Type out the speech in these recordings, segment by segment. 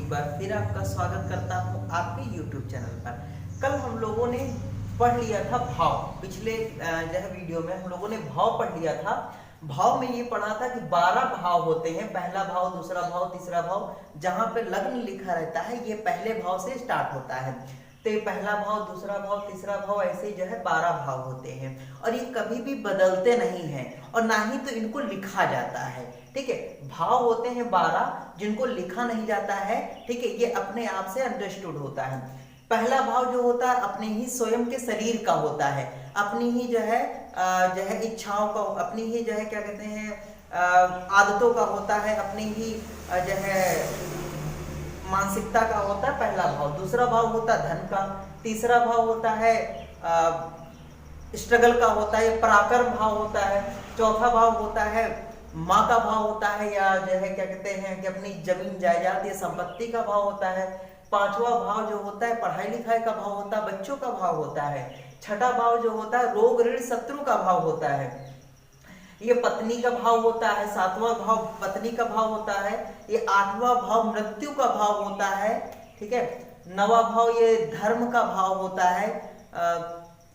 एक बार फिर आपका स्वागत करता हूं आपके YouTube चैनल पर। कल हम लोगों ने पढ़ लिया था भाव। पिछले वीडियो में हम लोगों ने भाव पढ़ लिया था। भाव में ये पढ़ा था कि 12 भाव होते हैं, पहला भाव, दूसरा भाव, तीसरा भाव। जहां पे लग्न लिखा रहता है ये पहले भाव से स्टार्ट होता है। तो ये पहला भाव, दूसरा भाव, तीसरा भाव, ऐसे 12 भाव होते हैं और ये कभी भी बदलते नहीं हैं और ना ही तो इनको लिखा जाता है। ठीक है, भाव होते हैं 12 जिनको लिखा नहीं जाता है। ठीक है, ये अपने आप से अंडरस्टूड होता है। पहला भाव जो होता है अपने ही स्वयं के शरीर का होता है, अपनी ही इच्छाओं का, अपनी ही क्या कहते हैं आदतों का होता है, अपनी ही मानसिकता का होता है पहला भाव। दूसरा भाव होता है धन का, तीसरा भाव होता है स्ट्रगल का होता है, पराक्रम भाव होता है, चौथा भाव होता है माँ का भाव होता है, या क्या कहते हैं कि अपनी जमीन जायदाद या संपत्ति का भाव होता है। पांचवा भाव जो होता है पढ़ाई लिखाई का भाव होता है, बच्चों का भाव होता है। छठा भाव जो होता है रोग ऋण शत्रु का भाव होता है, ये पत्नी का भाव होता है। सातवां भाव पत्नी का भाव होता है। ये आठवां भाव मृत्यु का भाव होता है। ठीक है, नवा भाव ये धर्म का भाव होता है,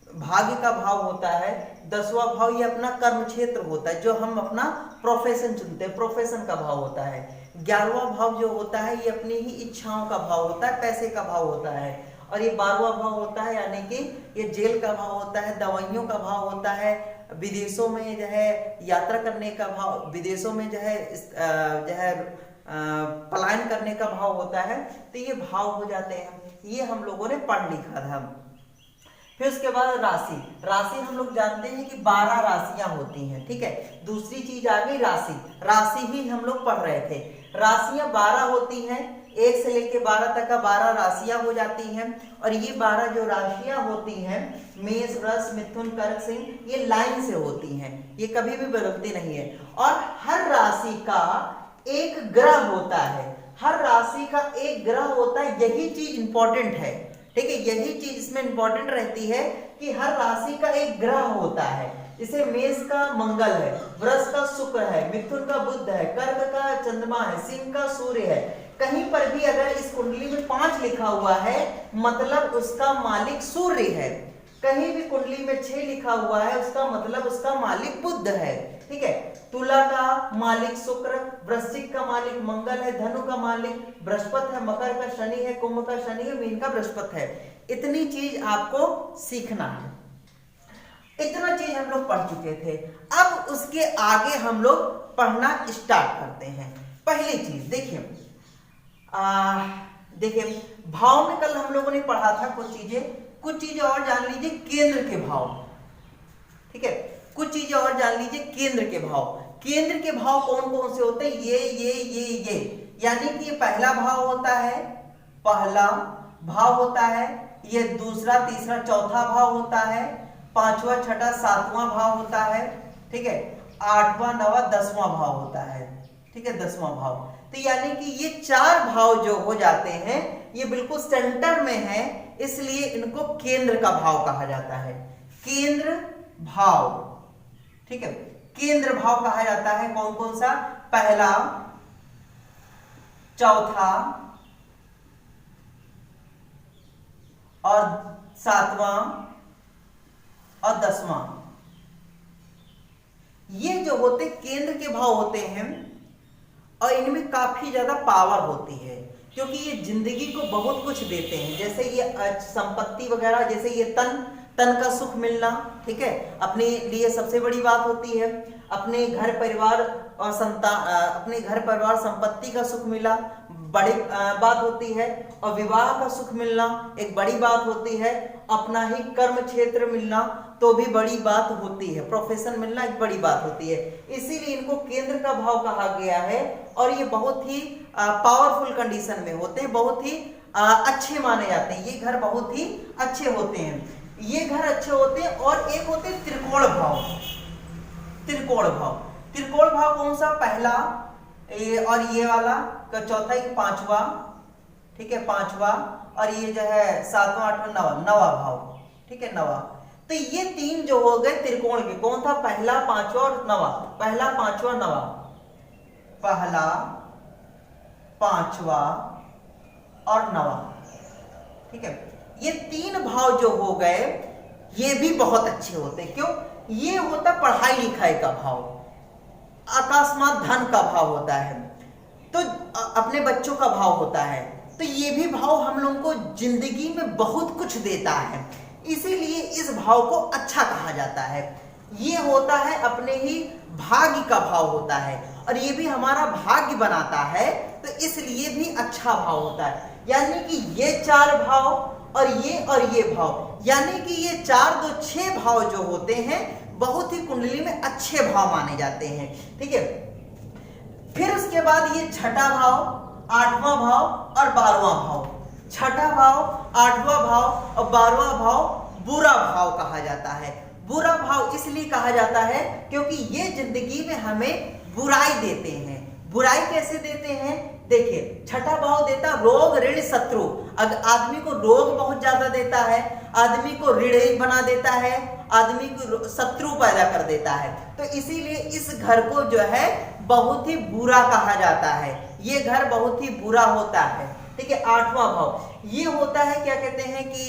भाग्य का भाव होता है। 10वां भाव ये अपना कर्म क्षेत्र होता है, जो हम अपना प्रोफेशन चुनते हैं, प्रोफेशन का भाव होता है। 11वां भाव जो होता है ये अपनी ही इच्छाओं का भाव होता है, पैसे का भाव होता है। और ये 12वां भाव होता है यानी कि ये जेल का भाव होता है, दवाइयों का भाव होता है, विदेशों में यात्रा करने का भाव, विदेशों में पलायन करने का भाव होता है। तो ये भाव हो जाते हैं, ये हम लोगों ने पढ़ लिखा था। फिर उसके बाद राशि। राशि हम लोग जानते हैं कि 12 राशियां होती हैं। ठीक है, दूसरी चीज आ गई राशि। राशि ही हम लोग पढ़ रहे थे। राशियां 12 होती हैं, 1 से लेके 12 तक का 12 राशियां हो जाती हैं। और ये 12 जो राशियां होती हैं, मेष, वृष, मिथुन, कर्क, सिंह, ये लाइन से होती हैं, ये कभी भी बदलती नहीं है। और हर राशि का एक ग्रह होता है, हर राशि का एक ग्रह होता है, यही चीज इंपॉर्टेंट है। ठीक है, यही चीज इसमें इंपॉर्टेंट रहती है कि हर राशि का एक ग्रह होता है। जैसे मेष का मंगल है, वृष का शुक्र है, मिथुन का बुध है, कर्क का चंद्रमा है, सिंह का सूर्य है। कहीं पर भी अगर इस कुंडली में 5 लिखा हुआ है मतलब उसका मालिक सूर्य है। कहीं भी कुंडली में 6 लिखा हुआ है उसका मतलब उसका मालिक बुध है। ठीक है, तुला का मालिक शुक्र, वृश्चिक का मालिक मंगल है, धनु का मालिक बृहस्पति है, मकर का शनि है, कुंभ का शनि है, मीन का बृहस्पति है। इतनी चीज आपको सीखना है। इतना चीज हम लोग पढ़ चुके थे। अब उसके आगे हम लोग पढ़ना स्टार्ट करते हैं। पहली चीज देखिए, भाव में कल हम लोगों ने पढ़ा था कुछ चीजें और जान लीजिए केंद्र के भाव। ठीक है, कुछ चीजें और जान लीजिए केंद्र के भाव। केंद्र के भाव कौन कौन से होते हैं? ये यानी कि ये पहला भाव होता है, पहला भाव होता है, ये दूसरा, तीसरा, चौथा भाव होता है, 5वां, 6ठा, 7वां भाव होता है। ठीक है, 8वां, 9वां, 10वां भाव होता है। ठीक है, 10वां भाव। तो यानी कि ये 4 भाव जो हो जाते हैं ये बिल्कुल सेंटर में है, इसलिए इनको केंद्र का भाव कहा जाता है, केंद्र भाव। ठीक है, केंद्र भाव कहा जाता है। कौन कौन सा? पहला, चौथा और 7वां और 10वां, ये जो होते केंद्र के भाव होते हैं और इनमें काफी ज्यादा पावर होती है, क्योंकि ये जिंदगी को बहुत कुछ देते हैं। जैसे ये संपत्ति वगैरह, जैसे ये तन का सुख मिलना। ठीक है, अपने लिए सबसे बड़ी बात होती है। अपने घर परिवार और अपने घर परिवार संपत्ति का सुख मिला बड़ी बात होती है, और विवाह का सुख मिलना एक बड़ी बात होती है। अपना ही कर्म क्षेत्र मिलना तो भी बड़ी बात होती है, प्रोफेशन मिलना एक बड़ी बात होती है। इसीलिए इनको केंद्र का भाव कहा गया है। और ये बहुत ही पावरफुल कंडीशन में होते हैं, बहुत ही अच्छे माने जाते हैं। ये घर बहुत ही अच्छे होते हैं, ये घर अच्छे होते हैं। और एक होते हैं त्रिकोण भाव। त्रिकोण भाव, त्रिकोण भाव कौन सा? पहला और ये वाला का, चौथा, ये 5वां। ठीक है, 5वां, और ये 7वां, 8वां, 9वां भाव। ठीक है, 9वां। तो ये 3 जो हो गए त्रिकोण के, कौन था? पहला, 5वां और 9वां। पहला, 5वां, 9वां, पहला, 5वां और नवा। ठीक है, ये 3 भाव जो हो गए ये भी बहुत अच्छे होते। क्यों? ये होता पढ़ाई लिखाई का भाव, अकस्मात धन का भाव होता है, तो अपने बच्चों का भाव होता है। तो ये भी भाव हम लोगों को जिंदगी में बहुत कुछ देता है, इसीलिए इस भाव को अच्छा कहा जाता है। ये होता है अपने ही भाग्य का भाव होता है, और ये भी हमारा भाग्य बनाता है, तो इसलिए भी अच्छा भाव होता है। यानी कि ये 4 भाव और ये भाव, यानी कि ये 4 2 6 भाव जो होते हैं बहुत ही कुंडली में अच्छे भाव माने जाते हैं। ठीक है, फिर उसके बाद ये छठा भाव, 8वां भाव और 12वां भाव। छठा भाव, 8वां भाव और 12वां भाव बुरा भाव कहा जाता है। बुरा भाव इसलिए कहा जाता है क्योंकि ये जिंदगी में हमें बुराई देते हैं। बुराई कैसे देते हैं? देखिए, छठा भाव देता रोग, ऋण, शत्रु। अगर आदमी को रोग बहुत ज्यादा देता है, आदमी को ऋणी बना देता है, आदमी को शत्रु पैदा कर देता है, तो इसीलिए इस घर को जो है बहुत ही बुरा कहा जाता है। ये घर बहुत ही बुरा होता है। ठीक है, 8वां भाव ये होता है, क्या कहते हैं कि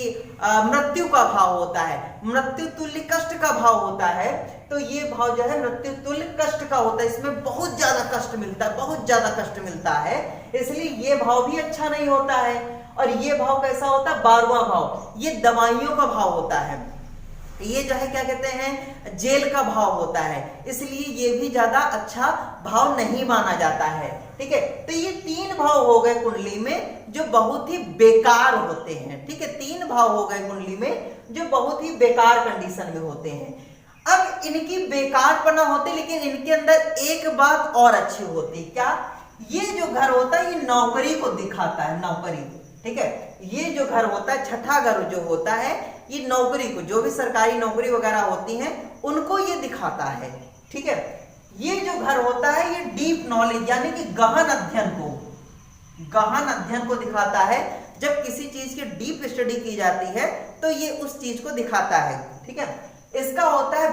मृत्यु का भाव होता है, मृत्यु तुल्य कष्ट का भाव होता है। तो ये भाव जो है मृत्यु तुल्य कष्ट का होता है, इसमें बहुत ज्यादा कष्ट मिलता है, बहुत ज्यादा कष्ट मिलता है, इसलिए ये भाव भी अच्छा नहीं होता है। और ये भाव कैसा होता है? 12वां भाव, ये दवाइयों का भाव होता है। ये जो है क्या कहते हैं, जेल का भाव होता है, इसलिए ये भी ज्यादा अच्छा भाव नहीं माना जाता है। ठीक है, तो ये 3 भाव हो गए कुंडली में जो बहुत ही बेकार होते हैं। ठीक है, 3 भाव हो गए कुंडली में जो बहुत ही बेकार कंडीशन में होते हैं। अब इनकी बेकारपना होते, लेकिन इनके अंदर एक बात और अच्छी होती। क्या? ये जो घर होता है ये नौकरी को दिखाता है, नौकरी। ठीक है, ये जो घर होता है, छठा घर जो होता है, ये नौकरी को, जो भी सरकारी नौकरी वगैरह होती हैं उनको ये दिखाता है। ठीक है, ये जो घर होता है ये डीप नॉलेज यानी कि गहन अध्ययन को दिखाता है। जब किसी चीज की डीप स्टडी की जाती है तो ये उस चीज को दिखाता है। ठीक है, इसका होता है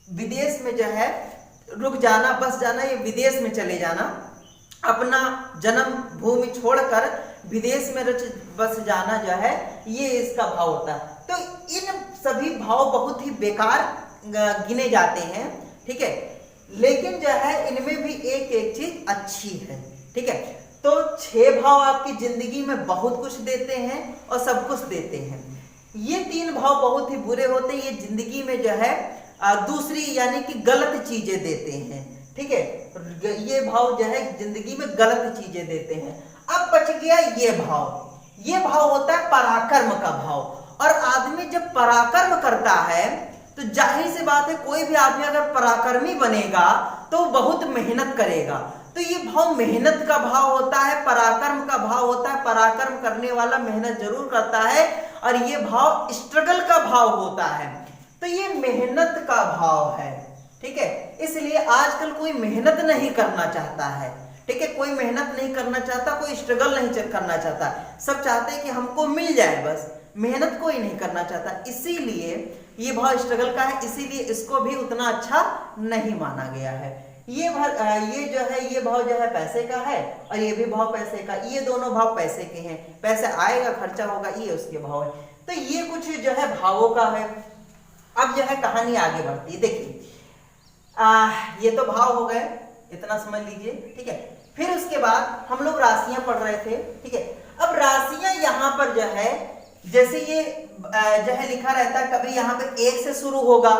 विदेश में जो है रुक जाना, बस जाना, ये विदेश में चले जाना, अपना जन्म भूमि छोड़कर विदेश में बस जाना जो है, ये इसका भाव होता है। तो इन सभी भाव बहुत ही बेकार गिने जाते हैं। ठीक है, लेकिन जो है इनमें भी एक एक चीज अच्छी है। ठीक है, तो 6 भाव आपकी जिंदगी में बहुत कुछ देते हैं और सब कुछ देते हैं। ये 3 भाव बहुत ही बुरे होते हैं, ये जिंदगी में जो है दूसरी यानी कि गलत चीजें देते हैं। ठीक है, ये भाव जो है जिंदगी में गलत चीजें देते हैं। अब बच गया ये भाव होता है पराक्रम का भाव। और आदमी जब पराक्रम करता है तो जाहिर सी बात है, कोई भी आदमी अगर पराक्रमी बनेगा तो बहुत मेहनत करेगा। तो ये भाव मेहनत का भाव होता है, पराक्रम का भाव होता है। पराक्रम करने वाला मेहनत जरूर करता है। और ये भाव स्ट्रगल का भाव होता है, तो ये मेहनत का भाव है। ठीक है, इसलिए आजकल कोई मेहनत नहीं करना चाहता है। ठीक है, कोई मेहनत नहीं करना चाहता, कोई स्ट्रगल नहीं करना चाहता, सब चाहते हैं कि हमको मिल जाए, बस मेहनत कोई नहीं करना चाहता। इसीलिए ये भाव स्ट्रगल का है, इसीलिए इसको भी उतना अच्छा नहीं माना गया है। ये भाव जो है पैसे का है, और ये भी भाव पैसे का, ये दोनों भाव पैसे के हैं, पैसे आएगा खर्चा होगा, ये उसके भाव है। तो ये कुछ जो है भावों का है। अब जो है कहानी आगे बढ़ती है। देखिए, ये तो भाव हो गए, इतना समझ लीजिए। ठीक है, फिर उसके बाद हम लोग राशियां पढ़ रहे थे। ठीक है, अब राशियां यहाँ पर जो है, जैसे ये जो है लिखा रहता है, कभी यहाँ पे 1 से शुरू होगा,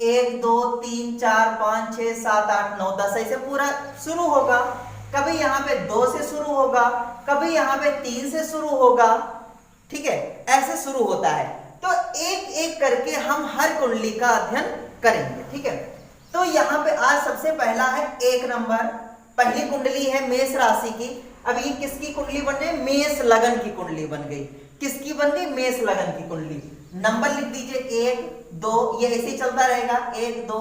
1 2 3 4 5 6 7 8 9 10 ऐसे पूरा शुरू होगा। कभी यहाँ पे 2 से शुरू होगा, कभी यहाँ पे 3 से शुरू होगा। ठीक है, ऐसे शुरू होता है। तो एक एक करके हम हर कुंडली का अध्ययन करेंगे। ठीक है, तो यहाँ पे आज सबसे पहला है 1 नंबर, पहली कुंडली है मेष राशि की। अब ये किसकी कुंडली बन गई? मेष लगन की कुंडली बन गई। किसकी बन गई? मेष लगन की कुंडली। नंबर लिख दीजिए 1 2, ये ऐसे चलता रहेगा, 1 2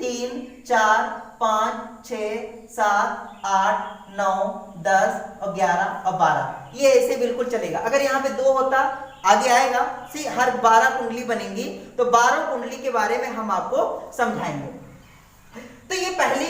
3 4 5 6 7 8 9 10 और 11 और 12, ये ऐसे बिल्कुल चलेगा। अगर यहाँ पे 2 होता आगे आएगा, सी हर 12 कुंडली बनेंगी, तो 12 कुंडली के बारे में हम आपको समझाएंगे। तो ये पहली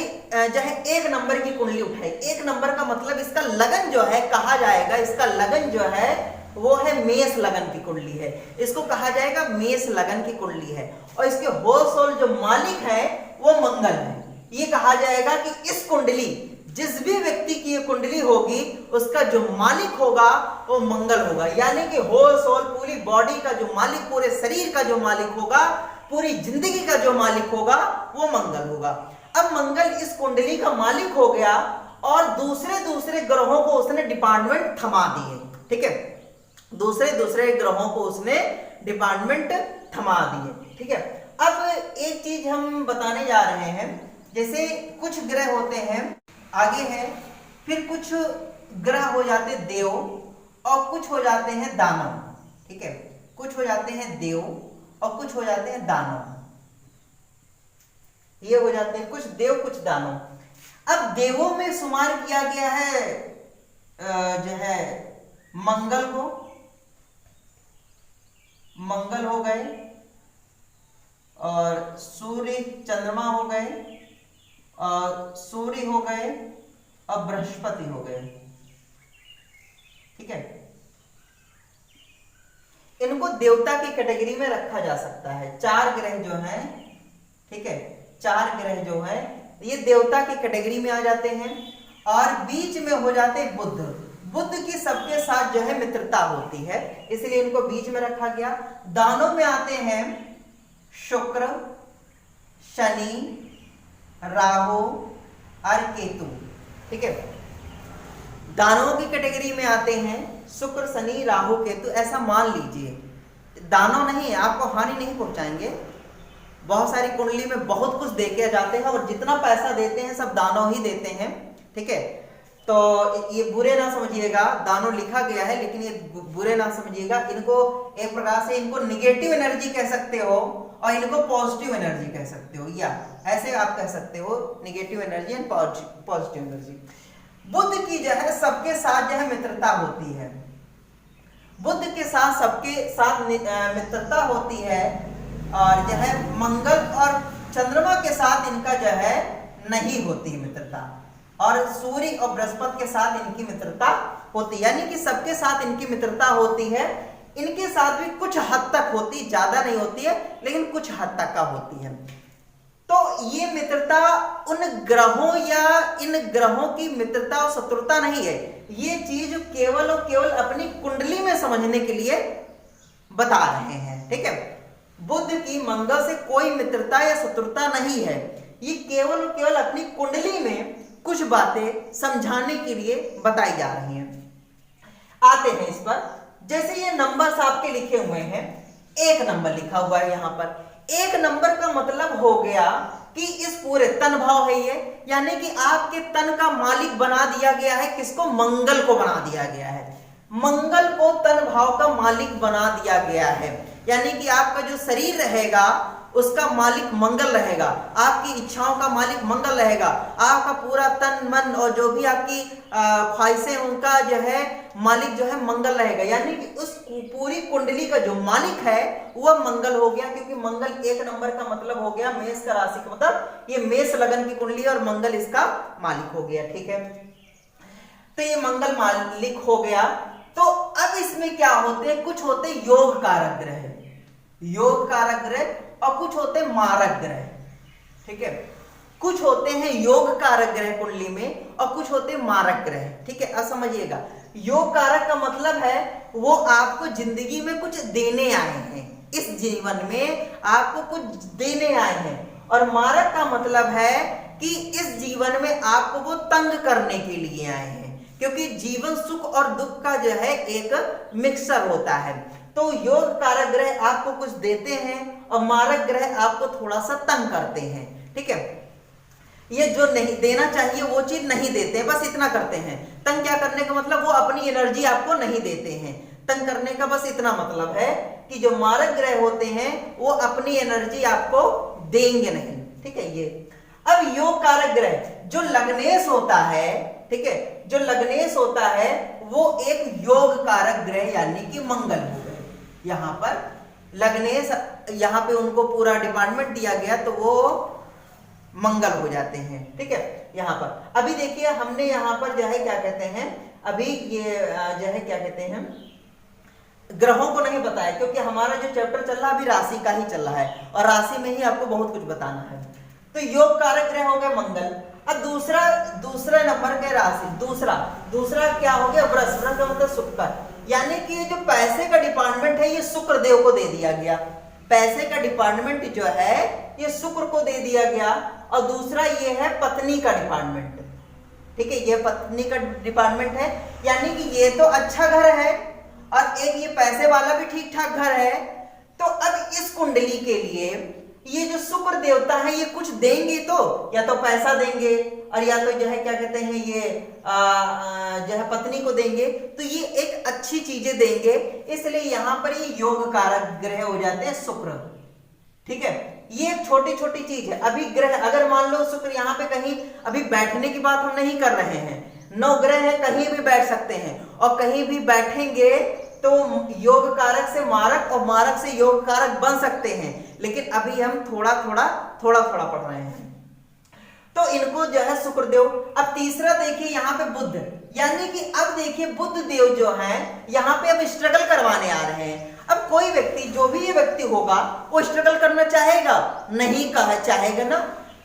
जो है 1 नंबर की कुंडली उठाई। 1 नंबर का मतलब इसका लगन जो है कहा जाएगा, इसका लगन जो है वो है मेष लगन की कुंडली है, इसको कहा जाएगा मेष लगन की कुंडली है। और इसके होल सोल जो मालिक है वो मंगल है। ये कहा जाएगा कि इस कुंडली, जिस भी व्यक्ति की ये कुंडली होगी उसका जो मालिक होगा वो मंगल होगा, यानी कि होल सोल पूरी बॉडी का जो मालिक, पूरे शरीर का जो मालिक होगा, पूरी जिंदगी का जो मालिक होगा वो मंगल होगा। अब मंगल इस कुंडली का मालिक हो गया और दूसरे ग्रहों को उसने डिपार्टमेंट थमा दिए, ठीक है, दूसरे ग्रहों को उसने डिपार्टमेंट थमा दिए, ठीक है। अब एक चीज हम बताने जा रहे हैं, जैसे कुछ ग्रह होते हैं आगे हैं, फिर कुछ ग्रह हो जाते देव और कुछ हो जाते हैं दानव, ठीक है, कुछ हो जाते हैं देव और कुछ हो जाते हैं दानव, ये हो जाते हैं कुछ देव कुछ दानव। अब देवों में शुमार किया गया है जो है मंगल को, मंगल हो गए और सूर्य चंद्रमा हो गए और सूर्य हो गए और बृहस्पति हो गए, ठीक है। इनको देवता की कैटेगरी में रखा जा सकता है। 4 ग्रह जो हैं, ठीक है, 4 ग्रह जो है ये देवता की कैटेगरी में आ जाते हैं। और बीच में हो जाते बुध, बुध की सबके साथ जो है मित्रता होती है, इसलिए इनको बीच में रखा गया। दानों में आते हैं शुक्र, शनि, राहु और केतु, ठीक है। दानवों की कैटेगरी में आते हैं शुक्र, शनि, राहु, केतु, ऐसा मान लीजिए। दानव नहीं, आपको हानि नहीं पहुंचाएंगे। बहुत सारी कुंडली में बहुत कुछ दे के जाते हैं और जितना पैसा देते हैं सब दानव ही देते हैं, ठीक है। तो ये बुरे ना समझिएगा, दानव लिखा गया है लेकिन ये बुरे ना समझिएगा। इनको एक प्रकार से इनको निगेटिव एनर्जी कह सकते हो और इनको पॉजिटिव एनर्जी कह सकते हो, या ऐसे आप कह सकते हो negative energy and positive energy. Budh की जो है सबके साथ जो है मित्रता होती है, बुध के साथ सबके साथ मित्रता होती है। और जो है मंगल और चंद्रमा के साथ इनका जो है नहीं होती मित्रता, और सूर्य और बृहस्पति के साथ इनकी मित्रता होती है, यानी कि सबके साथ इनकी मित्रता होती है। इनके साथ भी कुछ हद तक होती, ज्यादा नहीं होती है लेकिन कुछ हद तक का होती है। तो ये मित्रता उन ग्रहों या इन ग्रहों की मित्रता और शत्रुता नहीं है, ये चीज केवल और केवल अपनी कुंडली में समझने के लिए बता रहे हैं, ठीक है। बुध की मंगल से कोई मित्रता या शत्रुता नहीं है, ये केवल और केवल अपनी कुंडली में कुछ बातें समझाने के लिए बताई जा रही हैं। आते हैं इस पर, जैसे ये नंबर्स आपके लिखे हुए हैं, 1 नंबर लिखा हुआ है यहाँ पर। 1 नंबर का मतलब हो गया कि इस पूरे तन भाव है ये, यानी कि आपके तन का मालिक बना दिया गया है, किसको? मंगल को बना दिया गया है। मंगल को तन भाव का मालिक बना दिया गया है, यानी कि आपका जो शरीर रहेगा उसका मालिक मंगल रहेगा, आपकी इच्छाओं का मालिक मंगल रहेगा, आपका पूरा तन मन और जो भी आपकी ख्वाहिशें उनका जो है मालिक जो है मंगल रहेगा, यानी कि उस पूरी कुंडली का जो मालिक है वह मंगल हो गया। क्योंकि मंगल 1 नंबर का मतलब हो गया मेष का राशि का, मतलब ये मेष लगन की कुंडली और मंगल इसका मालिक हो गया, ठीक है। तो ये मंगल मालिक हो गया। तो अब इसमें क्या होते हैं, कुछ होते योग कारक ग्रह, योग कारक ग्रह और कुछ होते मारक ग्रह, ठीक है। कुछ होते हैं योग कारक ग्रह कुंडली में और कुछ होते मारक ग्रह, ठीक है। अब समझिएगा, योग कारक का मतलब है वो आपको जिंदगी में कुछ देने आए हैं, इस जीवन में आपको कुछ देने आए हैं। और मारक का मतलब है कि इस जीवन में आपको वो तंग करने के लिए आए हैं, क्योंकि जीवन सुख और दुख का जो है एक मिक्सचर होता है। तो योग कारक ग्रह आपको कुछ देते हैं और मारक ग्रह आपको थोड़ा सा तंग करते हैं, ठीक है। ये जो नहीं देना चाहिए वो चीज नहीं देते हैं, बस इतना करते हैं। तंग क्या करने का मतलब, वो अपनी एनर्जी आपको नहीं देते हैं। तंग करने का बस इतना मतलब है कि जो मारक ग्रह होते हैं वो अपनी एनर्जी आपको देंगे नहीं, ठीक है। ये अब योग कारक ग्रह जो लग्नेश होता है, ठीक है, जो लग्नेश होता है वो एक योग कारक ग्रह यानी कि मंगल हो गए। यहाँ पर लग्नेश, यहाँ पे उनको पूरा डिपार्टमेंट दिया गया, तो वो मंगल हो जाते हैं। ठीक है, यहाँ पर अभी देखिए हमने यहाँ पर जो है क्या कहते हैं, अभी ये जो है क्या कहते हैं, ग्रहों को नहीं बताया, क्योंकि हमारा जो चैप्टर चल रहा है अभी राशि का ही चल रहा है और राशि में ही आपको बहुत कुछ बताना है। तो योग कारक ग्रह हो गए मंगल। अब दूसरा नंबर के राशि, दूसरा क्या हो गया, वृष का मतलब शुक्र, यानी कि ये जो पैसे का डिपार्टमेंट है ये शुक्र देव को दे दिया गया। पैसे का डिपार्टमेंट जो है ये शुक्र को दे दिया गया। और दूसरा ये है पत्नी का डिपार्टमेंट। ठीक है, ये पत्नी का डिपार्टमेंट है, यानी कि ये तो अच्छा घर है और एक ये पैसे वाला भी ठीक ठाक घर है। तो अब इस कुंडली के लिए ये जो शुक्र देवता है ये कुछ देंगे, तो या तो पैसा देंगे और या तो जो है क्या कहते हैं ये जो है पत्नी को देंगे, तो ये एक अच्छी चीजें देंगे, इसलिए यहां पर ये योग कारक ग्रह हो जाते हैं शुक्र। ठीक है, ये छोटी छोटी चीज है। अभी ग्रह अगर मान लो शुक्र यहाँ पे कहीं, अभी बैठने की बात हम नहीं कर रहे हैं, 9 ग्रह है कहीं भी बैठ सकते हैं और कहीं भी बैठेंगे तो योग कारक से मारक और मारक से योग कारक बन सकते हैं, लेकिन अभी हम थोड़ा थोड़ा पढ़ रहे हैं। तो इनको जो है शुक्रदेव। अब तीसरा देखिए यहाँ पे बुध, यानी कि अब देखिए बुध देव जो है यहाँ पे अब स्ट्रगल करवाने आ रहे हैं। अब कोई व्यक्ति, जो भी ये व्यक्ति होगा वो स्ट्रगल करना चाहेगा, नहीं कहा चाहेगा ना,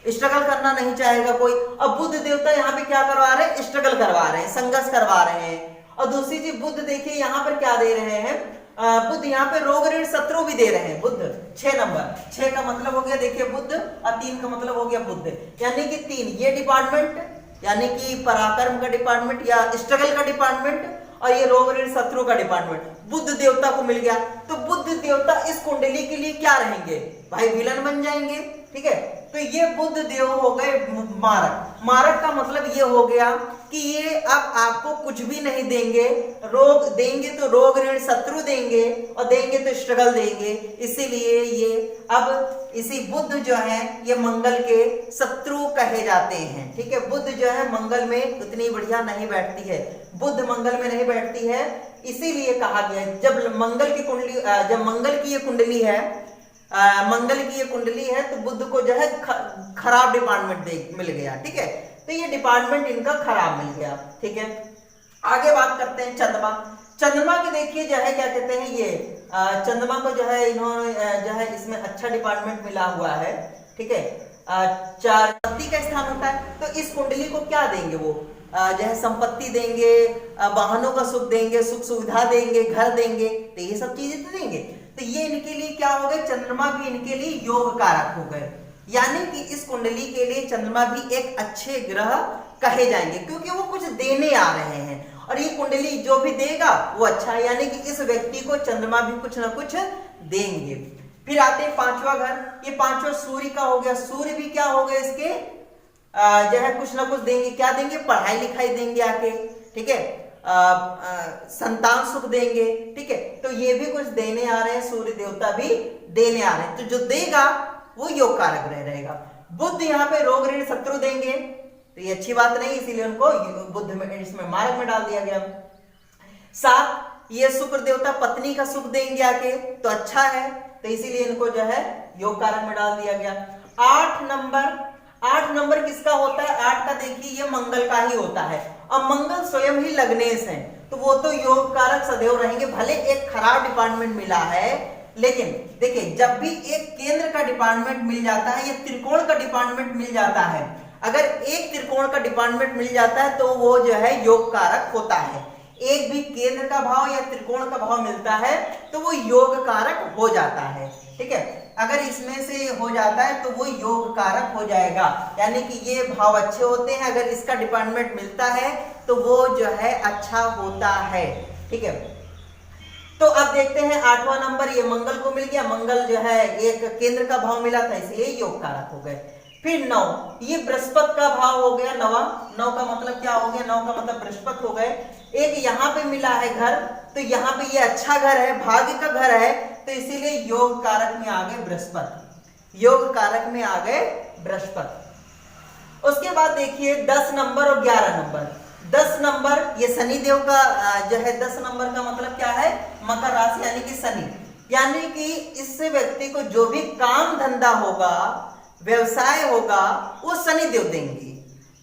स्ट्रगल करना नहीं चाहेगा कोई। अब बुध देवता यहाँ पे क्या करवा रहे हैं, स्ट्रगल करवा रहे हैं, संघर्ष करवा रहे हैं। और दूसरी चीज बुध देखिए यहाँ पर क्या दे रहे हैं, बुध यहाँ पे रोग ऋण शत्रु भी दे रहे हैं। बुध 6 नंबर, 6 का मतलब हो गया देखिए बुध और 3 का मतलब हो गया बुध, यानी कि 3 ये डिपार्टमेंट, यानी कि पराक्रम का डिपार्टमेंट या स्ट्रगल का डिपार्टमेंट, और ये रोग ऋण शत्रु का डिपार्टमेंट बुध देवता को मिल गया। तो बुध देवता इस कुंडली के लिए क्या रहेंगे भाई, विलन बन जाएंगे। ठीक है, तो ये बुध देव हो गए मारक। मारक का मतलब ये हो गया कि ये अब आपको कुछ भी नहीं देंगे, रोग देंगे तो रोग ऋण शत्रु देंगे और देंगे तो स्ट्रगल देंगे, इसीलिए ये अब इसी बुध जो है ये मंगल के शत्रु कहे जाते हैं। ठीक है, बुध जो है मंगल में उतनी बढ़िया नहीं बैठती है, बुध मंगल में नहीं बैठती है, इसीलिए कहा गया जब मंगल की कुंडली, जब मंगल की ये कुंडली है, मंगल की ये कुंडली है तो बुध को जो है खराब डिपार्टमेंट मिल गया। ठीक है, तो ये डिपार्टमेंट इनका खराब मिल गया। ठीक है, आगे बात करते हैं चंद्रमा। चंद्रमा के देखिए जो है क्या कहते हैं ये चंद्रमा को जो है इन्होंने जो है इसमें अच्छा डिपार्टमेंट मिला हुआ है। ठीक है, 4 संपत्ति का स्थान होता है, तो इस कुंडली को क्या देंगे, वो जो है संपत्ति देंगे, वाहनों का सुख देंगे, सुख सुविधा देंगे, घर देंगे, तो ये सब चीजें तो देंगे। तो ये इनके लिए क्या हो गए, चंद्रमा भी इनके लिए योग कारक हो गए, यानी कि इस कुंडली के लिए चंद्रमा भी एक अच्छे ग्रह कहे जाएंगे, क्योंकि वो कुछ देने आ रहे हैं और ये कुंडली जो भी देगा वो अच्छा है, यानी कि इस व्यक्ति को चंद्रमा भी कुछ ना कुछ देंगे। फिर आते हैं 5वां घर, ये 5वां सूर्य का हो गया। सूर्य भी क्या हो गए इसके जो है कुछ ना कुछ देंगे, क्या देंगे, पढ़ाई लिखाई देंगे आके। ठीक है, संतान सुख देंगे। ठीक है, तो ये भी कुछ देने आ रहे हैं, सूर्य देवता भी देने आ रहे हैं, तो जो देगा वो योग कारक रहेगा। बुध यहाँ पे रोग ऋण शत्रु देंगे, तो ये अच्छी बात नहीं, इसीलिए उनको बुध में इसमें मार्ग में डाल दिया गया। 7 ये शुक्र देवता पत्नी का सुख देंगे आके, तो अच्छा है, तो इसीलिए इनको जो है योग कारक में डाल दिया गया। 8 नंबर किसका होता है, 8 का देखिए ये मंगल का ही होता है, और मंगल स्वयं ही लग्नेश है, तो वो तो योग कारक सदैव रहेंगे। भले एक खराब डिपार्टमेंट मिला है, लेकिन देखिए जब भी एक केंद्र का डिपार्टमेंट मिल जाता है या त्रिकोण का डिपार्टमेंट मिल जाता है, अगर एक त्रिकोण का डिपार्टमेंट मिल जाता है तो वो जो है योग कारक होता है। एक भी केंद्र का भाव या त्रिकोण का भाव मिलता है तो वो योग कारक हो जाता है। ठीक है, अगर इसमें से हो जाता है तो वो योग कारक हो जाएगा, यानी कि ये भाव अच्छे होते हैं, अगर इसका डिपार्टमेंट मिलता है तो वो जो है अच्छा होता है। ठीक है, तो अब देखते हैं 8वां नंबर, ये मंगल को मिल गया, मंगल जो है एक केंद्र का भाव मिला था, इसलिए योग कारक हो गए। फिर 9 ये बृहस्पति का भाव हो गया, 9 का मतलब क्या हो गया, 9 का मतलब बृहस्पति हो गए। एक यहाँ पे मिला है घर, तो यहाँ पे ये अच्छा घर है, भाग्य का घर है, तो इसीलिए योग कारक में आ गए बृहस्पति, योग कारक में आ गए बृहस्पति। उसके बाद देखिए 10 नंबर और 11 नंबर। 10 नंबर ये शनि देव का जो है 10 नंबर का मतलब क्या है, मकर राशि यानी कि शनि, यानी कि इस व्यक्ति को जो भी काम धंधा होगा व्यवसाय होगा वो शनिदेव देंगे,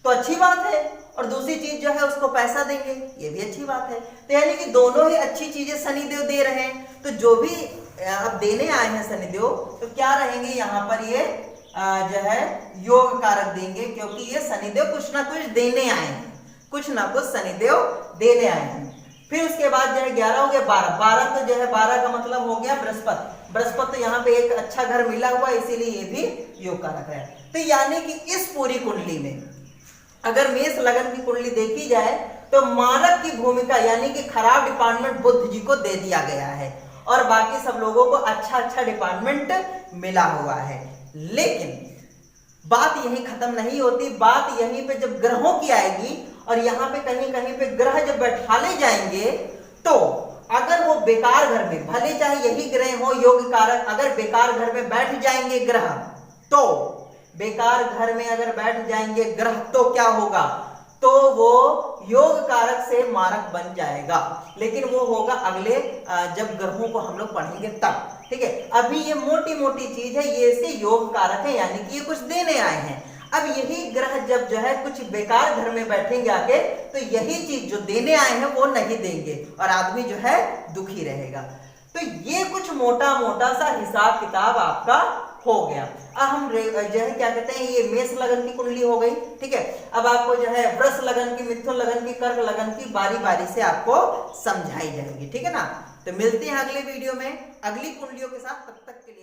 तो अच्छी बात है। और दूसरी चीज जो है उसको पैसा देंगे, ये भी अच्छी बात है। तो यानी कि दोनों ही अच्छी चीजें शनिदेव दे रहे हैं। तो जो भी अब देने आए हैं शनिदेव, तो क्या रहेंगे यहाँ पर, ये जो है योग कारक देंगे, क्योंकि ये शनिदेव कुछ ना कुछ देने आए हैं, कुछ ना कुछ शनिदेव देने आए हैं। फिर उसके बाद जो है 11 हो गया, 12 12 तो जो है 12 का मतलब हो गया बृहस्पति। बृहस्पति तो यहाँ पे एक अच्छा घर मिला हुआ, इसीलिए ये भी योग कारक है। तो यानी कि इस पूरी कुंडली में अगर मेष लगन की कुंडली देखी जाए तो मारक की भूमिका यानी कि खराब डिपार्टमेंट बुध जी को दे दिया गया है, और बाकी सब लोगों को अच्छा अच्छा डिपार्टमेंट मिला हुआ है। लेकिन बात यहीं खत्म नहीं होती, बात यहीं पे जब ग्रहों की आएगी, और यहाँ पे कहीं कहीं पे ग्रह जब बैठाले जाएंगे, तो अगर वो बेकार घर में, भले चाहे यही ग्रह हो योग कारक, अगर बेकार घर में बैठ जाएंगे ग्रह, तो बेकार घर में अगर बैठ जाएंगे ग्रह, तो क्या होगा, तो वो योग कारक से मारक बन जाएगा। लेकिन वो होगा अगले जब ग्रहों को हम लोग पढ़ेंगे तब, ठीक है। अभी ये मोटी मोटी चीज है, ये इसके योग कारक है, यानी कि ये कुछ देने आए हैं। अब यही ग्रह जब जो है कुछ बेकार घर में बैठेंगे आके, तो यही चीज जो देने आए हैं वो नहीं देंगे, और आदमी जो है दुखी रहेगा। तो ये कुछ मोटा मोटा सा हिसाब किताब आपका हो गया। अब हम जो है क्या कहते हैं, ये मेष लगन की कुंडली हो गई, ठीक है। अब आपको जो है वृष लगन की, मिथुन लगन की, कर्क लगन की बारी बारी से आपको समझाई जाएगी, ठीक है ना। तो मिलते हैं अगले वीडियो में अगली कुंडलियों के साथ, तब तक के लिए।